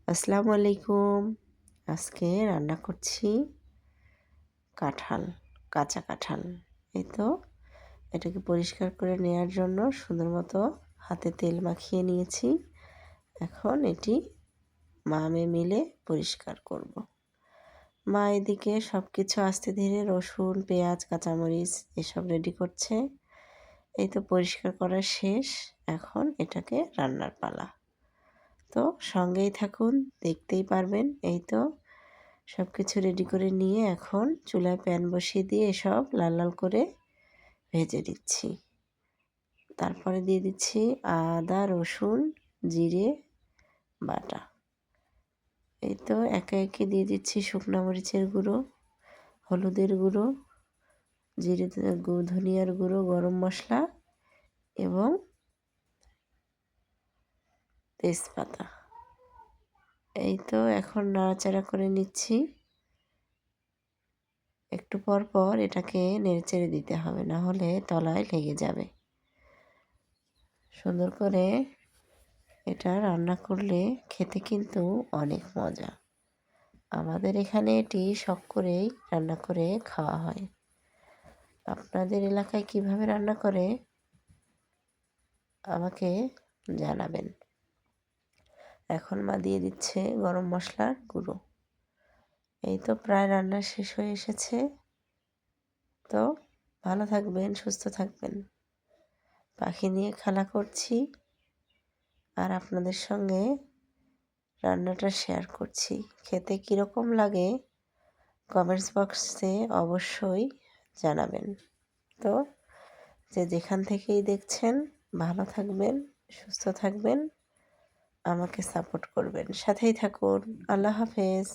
আসসালামু আলাইকুম। আজকে রান্না করছি কাঁঠাল, কাঁচা কাঁঠাল। এই তো এটাকে পরিষ্কার করে নেয়ার জন্য সুন্দর মতো হাতে তেল মাখিয়ে নিয়েছি। এখন এটি মা-মেয়ে মিলে পরিষ্কার করব। মা এদিকে সবকিছু আস্তে ধীরে রসুন, পেঁয়াজ, কাঁচামরিচ এসব রেডি করছে। এই তো পরিষ্কার করা শেষ। এখন এটাকে রান্নার পালা। তো সঙ্গেই থাকুন, দেখতেই পারবেন। এই তো সবকিছু রেডি করে নিয়ে এখন চুলায় প্যান বসিয়ে দিয়ে এসব লাল লাল করে ভেজে দিচ্ছি। তারপরে দিয়ে দিচ্ছি আদা, রসুন, জিরে বাটা। এই তো একে একে দিয়ে দিচ্ছি শুকনো মরিচের গুঁড়ো, হলুদের গুঁড়ো, জিরে ধনিয়ার গুঁড়ো, গরম মশলা এবং তেজপাতা। এই তো এখন নাড়াচাড়া করে নিচ্ছি। একটু পর পর এটাকে নেড়েচেড়ে দিতে হবে, না হলে তলায় লেগে যাবে। সুন্দর করে এটা রান্না করলে খেতে কিন্তু অনেক মজা। আমাদের এখানে এটি শখ করেই রান্না করে খাওয়া হয়। আপনাদের এলাকায় কিভাবে রান্না করে আমাকে জানাবেন। এখন মা দিয়ে দিচ্ছে গরম মশলার গুঁড়ো। এই তো প্রায় রান্না শেষ হয়ে এসেছে। তো ভালো থাকবেন, সুস্থ থাকবেন। পাখি নিয়ে খেলা করছি আর আপনাদের সঙ্গে রান্নাটা শেয়ার করছি। খেতে কীরকম লাগে কমেন্টস বক্সে অবশ্যই জানাবেন। তো যে যেখান থেকেই দেখছেন ভালো থাকবেন, সুস্থ থাকবেন, আমাকে সাপোর্ট করবেন। সাথেই থাকুন। আল্লাহ হাফেজ।